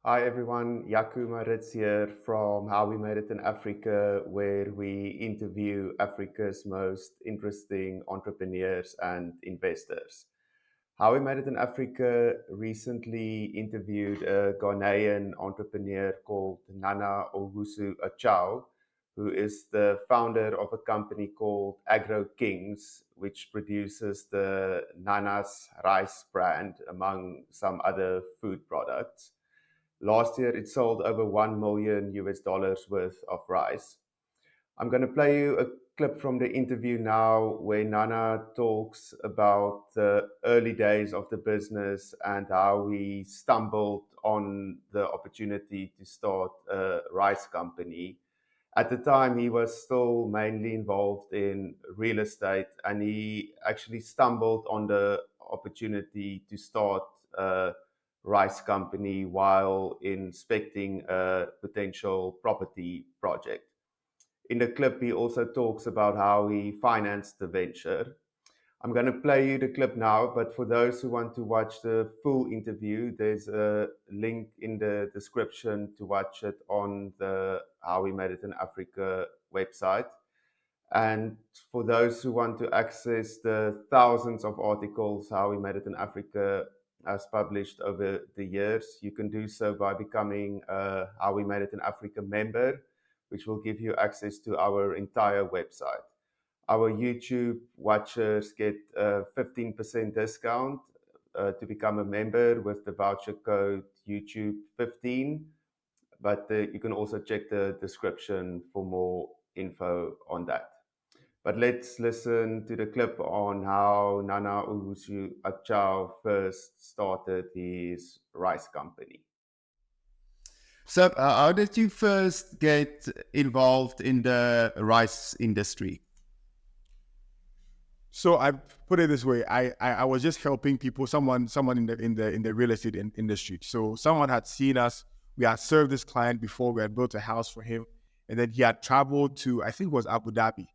Hi everyone, Yaku Maritz here from How We Made It in Africa, where we interview Africa's most interesting entrepreneurs and investors. How We Made It in Africa recently interviewed a Ghanaian entrepreneur called Nana Owusu-Achau, who is the founder of a company called Agro Kings, which produces the Nana's rice brand, among some other food products. Last year, it sold over 1 million US dollars worth of rice. I'm going to play you a clip from the interview now where Nana talks about the early days of the business and how he stumbled on the opportunity to start a rice company. At the time, he was still mainly involved in real estate, and he actually stumbled on the opportunity to start a rice company while inspecting a potential property project. In the clip, he also talks about how he financed the venture. I'm going to play you the clip now, but for those who want to watch the full interview, there's a link in the description to watch it on the How We Made It in Africa website. And for those who want to access the thousands of articles How We Made It in Africa has published over the years, you can do so by becoming a How We Made It in Africa member, which will give you access to our entire website. Our YouTube watchers get a 15% discount to become a member with the voucher code YouTube15. But you can also check the description for more info on that. But let's listen to the clip on how Nana Owusu-Achau first started his rice company. So, how did you first get involved in the rice industry? So I put it this way: I was just helping people, someone in the real estate industry. So someone had seen us. We had served this client before. We had built a house for him, and then he had traveled to, I think it was Abu Dhabi,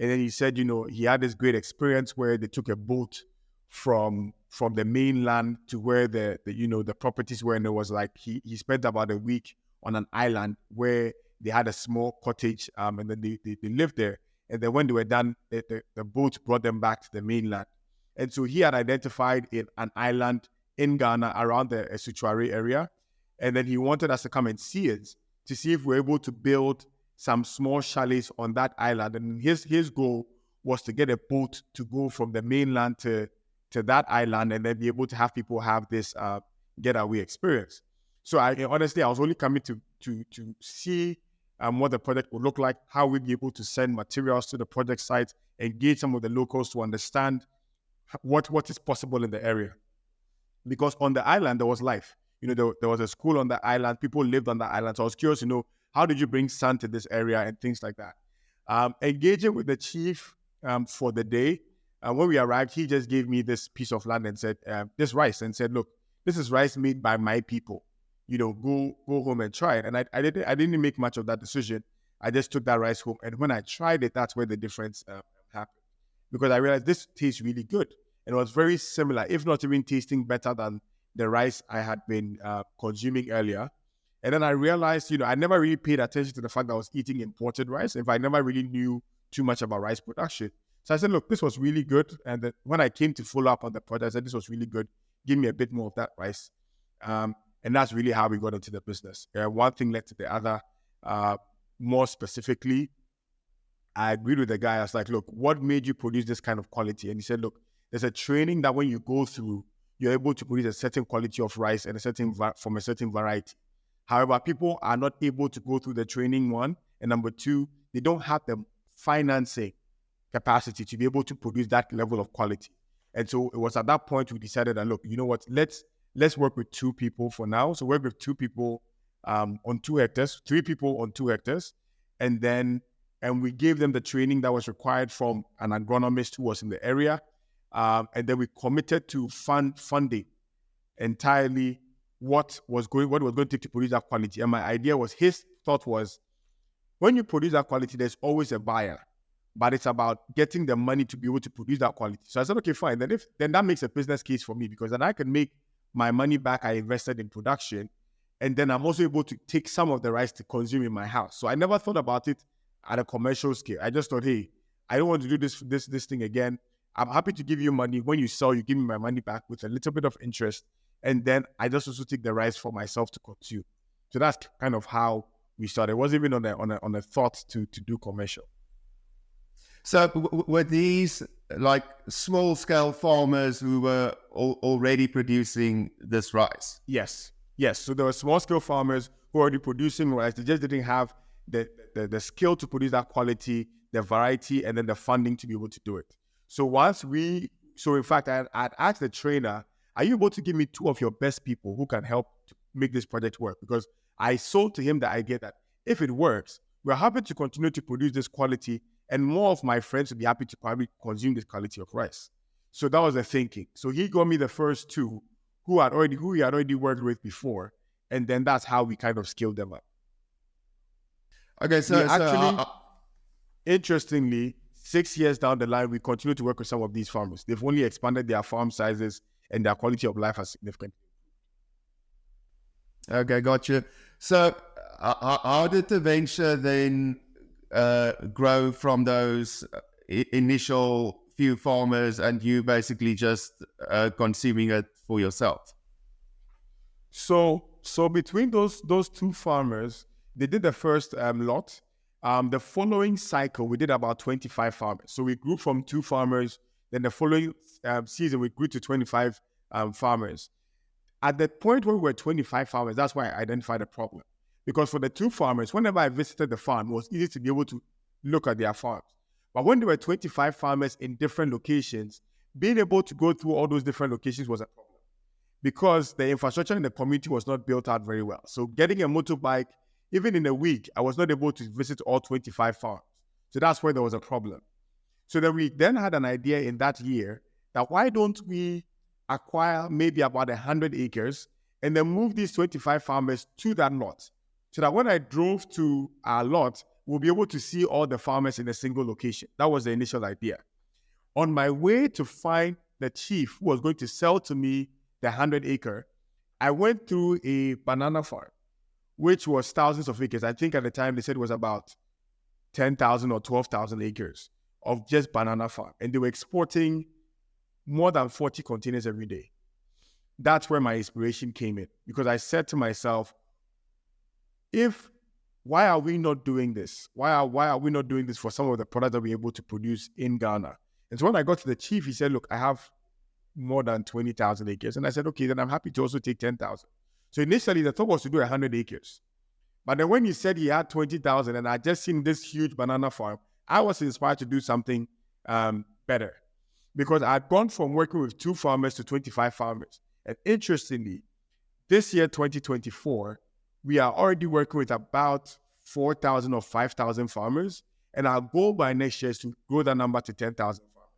and then he said, he had this great experience where they took a boat from the mainland to where the properties were, and it was like he spent about a week on an island where they had a small cottage, and then they lived there. And then when they were done, the boat brought them back to the mainland. And so he had identified an island in Ghana around the Esutuare area. And then he wanted us to come and see it to see if we're able to build some small chalets on that island. And his goal was to get a boat to go from the mainland to that island and then be able to have people have this getaway experience. So I was only coming to see what the project would look like, how we'd be able to send materials to the project site, engage some of the locals to understand what is possible in the area. Because on the island, there was life. There was a school on the island. People lived on the island. So I was curious to know, how did you bring sun to this area and things like that? Engaging with the chief for the day. When we arrived, he just gave me this piece of land and said, this rice, and said, look, this is rice made by my people. Go home and try it. And I didn't make much of that decision. I just took that rice home. And when I tried it, that's where the difference happened. Because I realized this tastes really good. And it was very similar, if not even tasting better than the rice I had been consuming earlier. And then I realized, I never really paid attention to the fact that I was eating imported rice. If I never really knew too much about rice production. So I said, look, this was really good. And then when I came to follow up on the project, I said, this was really good. Give me a bit more of that rice. And that's really how we got into the business. One thing led to the other. More specifically, I agreed with the guy. I was like, look, what made you produce this kind of quality? And he said, look, there's a training that when you go through, you're able to produce a certain quality of rice and from a certain variety. However, people are not able to go through the training, one. And number two, they don't have the financing capacity to be able to produce that level of quality. And so it was at that point we decided that, look, you know what, let's work with two people for now. So work with two people on 2 hectares, 3 people on 2 hectares. And we gave them the training that was required from an agronomist who was in the area. And then we committed to funding entirely what it was going to take to produce that quality. And my idea was, his thought was, when you produce that quality, there's always a buyer. But it's about getting the money to be able to produce that quality. So I said, okay, fine. Then that makes a business case for me, because then I can make my money back I invested in production, And then I'm also able to take some of the rice to consume in my house. So I never thought about it at a commercial scale. I just thought, hey, I don't want to do this thing again. I'm happy to give you money. When you sell, you give me my money back with a little bit of interest. And then I just also take the rice for myself to consume. So that's kind of how we started. It wasn't even on a thought to do commercial. So were these like small scale farmers who were already producing this rice? Yes. So there were small scale farmers who were already producing rice. They just didn't have the skill to produce that quality, the variety, and then the funding to be able to do it. So in fact, I'd asked the trainer, are you able to give me 2 of your best people who can help to make this project work? Because I sold to him the idea that if it works, we're happy to continue to produce this quality, and more of my friends would be happy to probably consume this quality of rice. So that was the thinking. So he got me the first 2 who he had already worked with before, and then that's how we kind of scaled them up. Okay, interestingly, 6 years down the line, we continue to work with some of these farmers. They've only expanded their farm sizes, and their quality of life has significantly. Okay, gotcha. So how did the venture then grow from those initial few farmers and you basically just consuming it for yourself? So between those 2 farmers, they did the first lot. The following cycle, we did about 25 farmers. So we grew from 2 farmers. Then the following season, we grew to 25 farmers. At the point where we were 25 farmers, that's why I identified a problem. Because for the 2 farmers, whenever I visited the farm, it was easy to be able to look at their farms. But when there were 25 farmers in different locations, being able to go through all those different locations was a problem. Because the infrastructure in the community was not built out very well. So getting a motorbike, even in a week, I was not able to visit all 25 farms. So that's where there was a problem. So then we had an idea in that year that why don't we acquire maybe about 100 acres and then move these 25 farmers to that lot, so that when I drove to our lot, we'll be able to see all the farmers in a single location. That was the initial idea. On my way to find the chief who was going to sell to me the 100-acre, I went through a banana farm, which was thousands of acres. I think at the time they said it was about 10,000 or 12,000 acres of just banana farm. And they were exporting more than 40 containers every day. That's where my inspiration came in, because I said to myself, why are we not doing this? Why are we not doing this for some of the products that we're able to produce in Ghana? And so when I got to the chief, he said, look, I have more than 20,000 acres. And I said, okay, then I'm happy to also take 10,000. So initially the thought was to do 100 acres. But then when he said he had 20,000 and I just seen this huge banana farm, I was inspired to do something better. Because I'd gone from working with 2 farmers to 25 farmers. And interestingly, this year, 2024, we are already working with about 4,000 or 5,000 farmers. And our goal by next year is to grow that number to 10,000 farmers.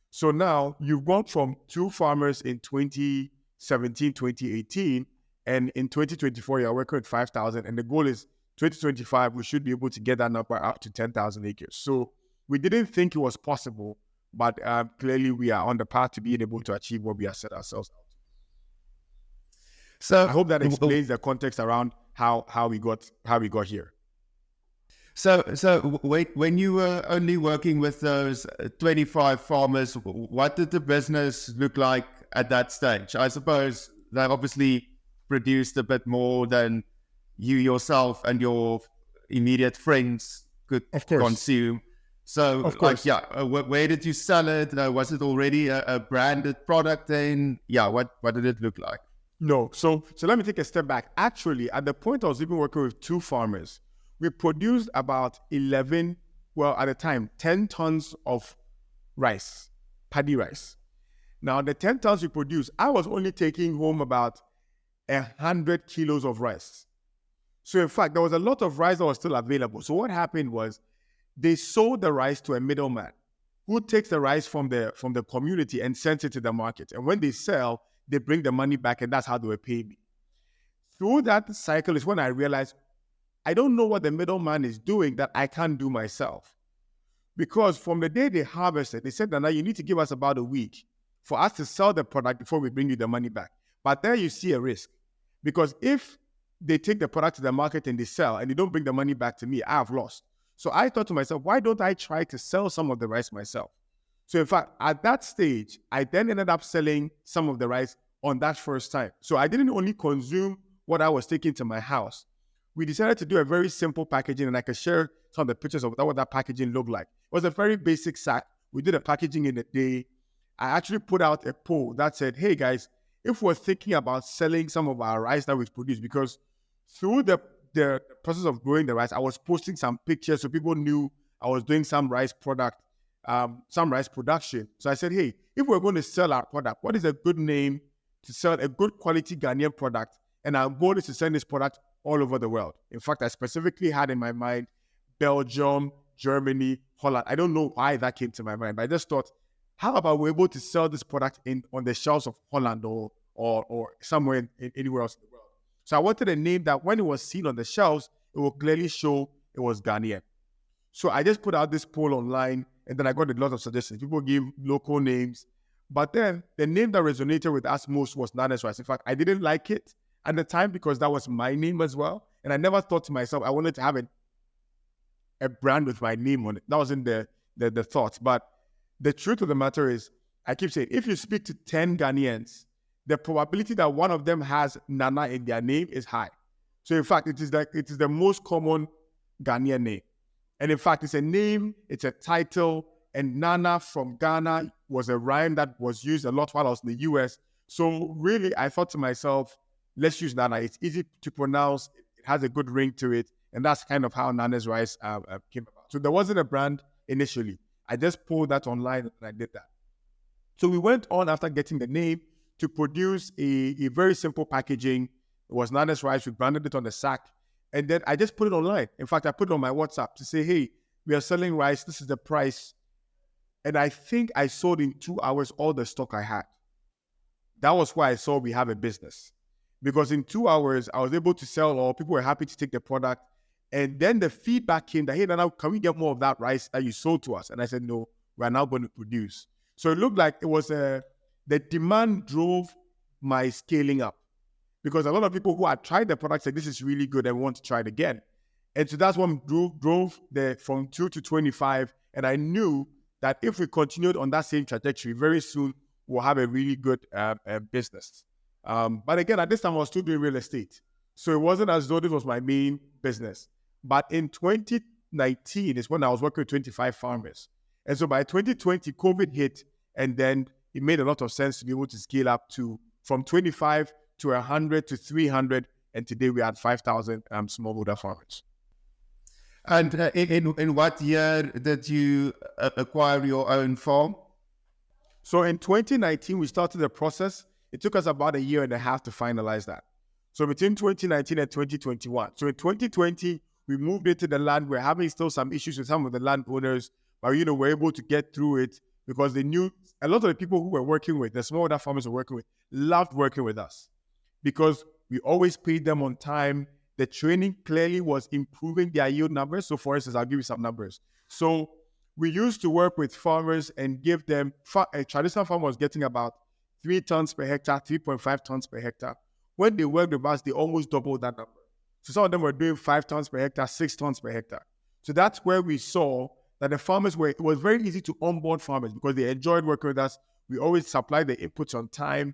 So now you've gone from 2 farmers in 2017, 2018, and in 2024, you're working with 5,000. And the goal is 2025, we should be able to get that number up to 10,000 acres. So we didn't think it was possible, but clearly we are on the path to being able to achieve what we have set ourselves out. So I hope that explains the context around how we got here. So when you were only working with those 25 farmers, what did the business look like at that stage? I suppose they obviously produced a bit more than you yourself and your immediate friends could consume. So, where did you sell it? Was it already a branded product then? Yeah, what did it look like? No. So let me take a step back. Actually, at the point I was even working with 2 farmers, we produced about 10 tons of rice, paddy rice. Now, the 10 tons we produced, I was only taking home about 100 kilos of rice. So in fact, there was a lot of rice that was still available. So what happened was they sold the rice to a middleman who takes the rice from the community and sends it to the market. And when they sell, they bring the money back, and that's how they were paying me. Through that cycle is when I realized I don't know what the middleman is doing that I can't do myself. Because from the day they harvested, they said, Nana, you need to give us about a week for us to sell the product before we bring you the money back. But there you see a risk. Because if they take the product to the market and they sell, and they don't bring the money back to me. I have lost. So I thought to myself, why don't I try to sell some of the rice myself? So in fact, at that stage, I then ended up selling some of the rice on that first time. So I didn't only consume what I was taking to my house. We decided to do a very simple packaging, and I could share some of the pictures of what that packaging looked like. It was a very basic sack. We did a packaging in a day. I actually put out a poll that said, hey guys, if we're thinking about selling some of our rice that we've produced, because through the process of growing the rice, I was posting some pictures so people knew I was doing some rice product, some rice production. So I said, hey, if we're going to sell our product, what is a good name to sell a good quality Ghanaian product? And our goal is to send this product all over the world. In fact, I specifically had in my mind Belgium, Germany, Holland. I don't know why that came to my mind, but I just thought, how about we're able to sell this product on the shelves of Holland or somewhere anywhere else in the world? So I wanted a name that when it was seen on the shelves, it will clearly show it was Ghanaian. So I just put out this poll online, and then I got a lot of suggestions. People give local names. But then the name that resonated with us most was Nana's Rice. In fact, I didn't like it at the time because that was my name as well. And I never thought to myself, I wanted to have a brand with my name on it. That wasn't the thought. But the truth of the matter is, I keep saying, if you speak to 10 Ghanaians, the probability that one of them has Nana in their name is high. So in fact, it is the most common Ghanaian name. And in fact, it's a name, it's a title, and Nana from Ghana was a rhyme that was used a lot while I was in the US. So really, I thought to myself, let's use Nana. It's easy to pronounce, it has a good ring to it, and that's kind of how Nana's Rice came about. So there wasn't a brand initially. I just pulled that online and I did that. So we went on after getting the name to produce a very simple packaging. It was Nana's Rice. We branded it on the sack. And then I just put it online. In fact, I put it on my WhatsApp to say, hey, we are selling rice. This is the price. And I think I sold in 2 hours all the stock I had. That was why I saw we have a business. Because in 2 hours, I was able to sell all. People were happy to take the product. And then the feedback came that, hey, Nana, can we get more of that rice that you sold to us? And I said, no, we're now going to produce. So it looked like it was the demand drove my scaling up. Because a lot of people who had tried the product said, this is really good and want to try it again. And so that's what drove from 2 to 25. And I knew that if we continued on that same trajectory, very soon we'll have a really good business. But again, at this time, I was still doing real estate. So it wasn't as though this was my main business. But in 2019 is when I was working with 25 farmers. And so by 2020, COVID hit, and then it made a lot of sense to be able to scale up from 25 to 100 to 300, and today we had 5,000 smallholder farmers. And in what year did you acquire your own farm? So in 2019, we started the process. It took us about 1.5 years to finalize that. So between 2019 and 2021. So in 2020, we moved into the land. We're having still some issues with some of the landowners, but we're able to get through it because they knew a lot of the people who were working with, the smallholder farmers were working with, loved working with us because we always paid them on time. The training clearly was improving their yield numbers. So for instance, I'll give you some numbers. So we used to work with farmers and give them, a traditional farmer was getting about 3 tons per hectare, 3.5 tons per hectare. When they worked with us, they almost doubled that number. So some of them were doing 5 tons per hectare, 6 tons per hectare. So that's where we saw that the farmers it was very easy to onboard farmers because they enjoyed working with us. We always supplied the inputs on time.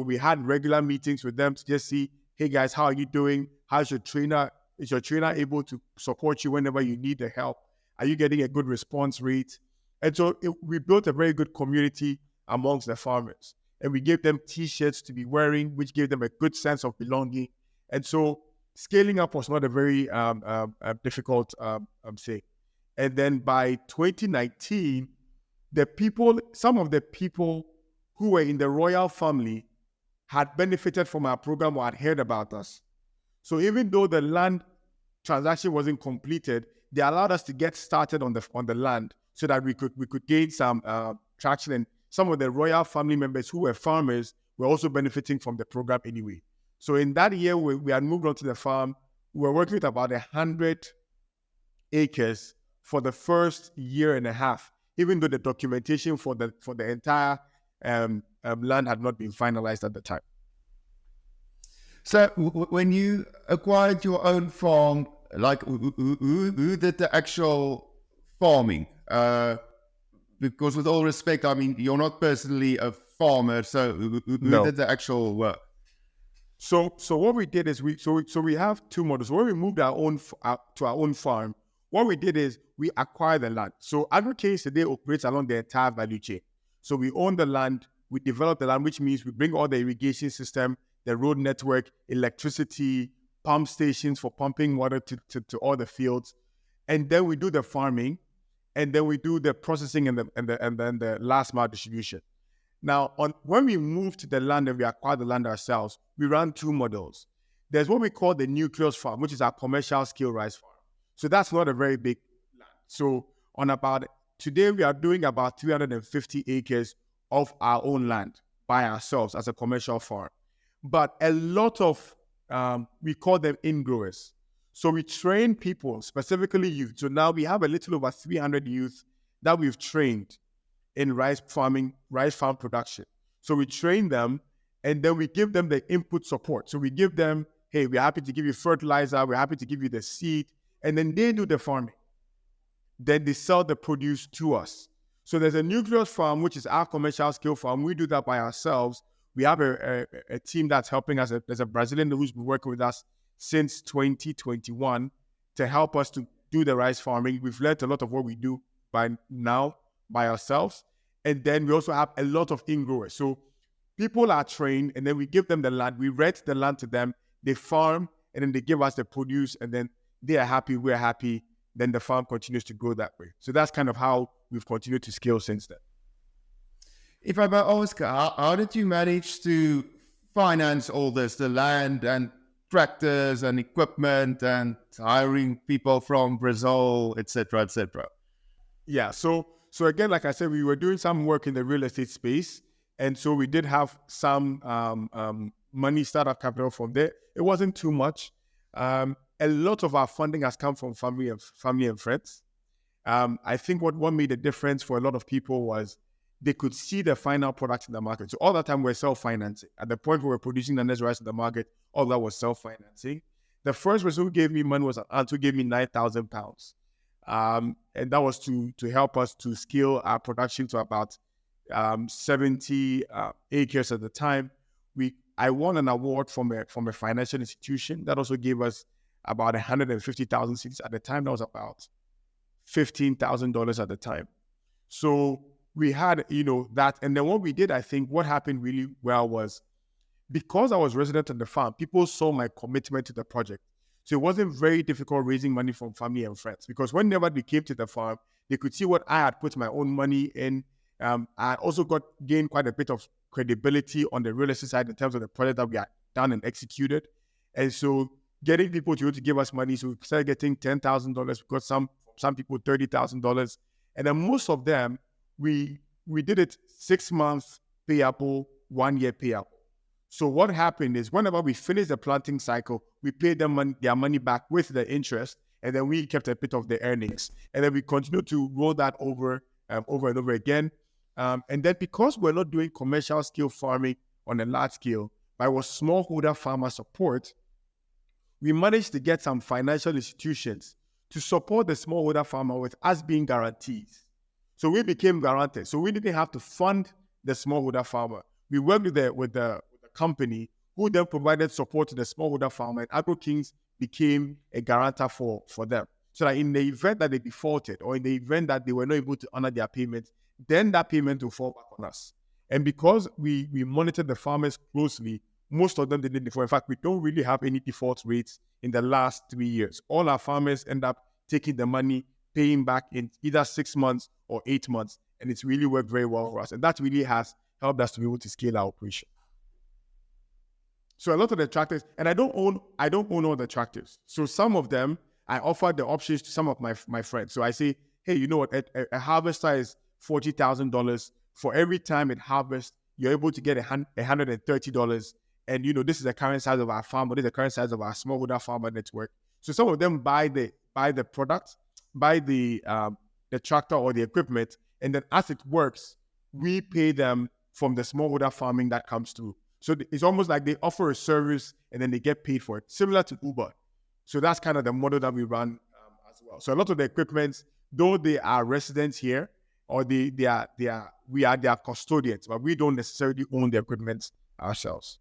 We had regular meetings with them to just see, hey guys, how are you doing? How's your trainer? Is your trainer able to support you whenever you need the help? Are you getting a good response rate? And so we built a very good community amongst the farmers. And we gave them T-shirts to be wearing, which gave them a good sense of belonging. And so scaling up was not a very difficult thing. And then by 2019, some of the people who were in the royal family had benefited from our program or had heard about us. So even though the land transaction wasn't completed, they allowed us to get started on the land so that we could gain some traction. And some of the royal family members who were farmers were also benefiting from the program anyway. So in that year, we had moved on to the farm. We were working with about 100 acres for the first 1.5 years, even though the documentation for the entire land had not been finalized at the time. So when you acquired your own farm, like who did the actual farming? Because with all respect, I mean, you're not personally a farmer, so who No. did the actual work? So what we did is we have two models. When we moved to our own farm, what we did is we acquired the land. So Agro Kings today operates along the entire value chain. So we own the land, we develop the land, which means we bring all the irrigation system, the road network, electricity, pump stations for pumping water to all the fields, and then we do the farming, and then we do the processing and then the last mile distribution. Now, when we moved to the land and we acquired the land ourselves, we ran two models. There's what we call the Nucleus farm, which is our commercial scale rice farm. So that's not a very big land. So today we are doing about 350 acres of our own land by ourselves as a commercial farm. But a lot of, we call them in-growers. So we train people, specifically youth. So now we have a little over 300 youth that we've trained in rice farm production. So we train them and then we give them the input support. So we give them, hey, we're happy to give you fertilizer, we're happy to give you the seed, and then they do the farming. Then they sell the produce to us. So there's a Nucleus farm, which is our commercial scale farm. We do that by ourselves. We have a team that's helping us. There's a Brazilian who's been working with us since 2021 to help us to do the rice farming. We've learned a lot of what we do by ourselves. And then we also have a lot of in-growers. So people are trained and then we give them the land. We rent the land to them. They farm and then they give us the produce and then they are happy, we're happy. Then the farm continues to grow that way. So that's kind of how we've continued to scale since then. If I may ask, how did you manage to finance all this, the land and tractors and equipment and hiring people from Brazil, etc., etc.? Yeah, so again, like I said, we were doing some work in the real estate space, and so we did have some money, startup capital from there. It wasn't too much. A lot of our funding has come from family and friends. I think what made a difference for a lot of people was they could see the final product in the market. So all that time we're self-financing. At the point where we're producing the next rice in the market, all that was self-financing. The first person who gave me money was an aunt who gave me £9,000. And that was to help us to scale our production to about 70 acres at the time. I won an award from a financial institution that also gave us about 150,000 seeds at the time. That was about $15,000 at the time. So we had, that. And then what we did, I think what happened really well was because I was resident on the farm, people saw my commitment to the project. So it wasn't very difficult raising money from family and friends because whenever they came to the farm, they could see what I had put my own money in. I also gained quite a bit of credibility on the real estate side in terms of the project that we had done and executed. And so getting people to give us money, so we started getting $10,000. We got some people $30,000. And then most of them, we did it 6 months payable, 1 year payable. So what happened is whenever we finished the planting cycle, we paid them their money back with the interest, and then we kept a bit of the earnings. And then we continued to roll that over and over again. And then because we're not doing commercial scale farming on a large scale, but it was smallholder farmer support, we managed to get some financial institutions to support the smallholder farmer with us being guarantees. So we became guarantors. So we didn't have to fund the smallholder farmer. We worked with the company who then provided support to the smallholder farmer, and Agro Kings became a guarantor for them. So that in the event that they defaulted or in the event that they were not able to honor their payment, then that payment will fall back on us. And because we monitored the farmers closely, most of them didn't default. In fact, we don't really have any default rates in the last 3 years. All our farmers end up taking the money, paying back in either 6 months or 8 months. And it's really worked very well for us. And that really has helped us to be able to scale our operation. So a lot of the tractors, and I don't own all the tractors. So some of them, I offer the options to some of my friends. So I say, hey, you know what, a harvester is $40,000. For every time it harvests, you're able to get $130. And this is the current size of our farm, or this is the current size of our smallholder farmer network. So some of them buy the product, buy the tractor or the equipment, and then as it works, we pay them from the smallholder farming that comes through. So it's almost like they offer a service and then they get paid for it, similar to Uber. So that's kind of the model that we run as well. So a lot of the equipment, though they are residents here, or we are their custodians, but we don't necessarily own the equipment ourselves.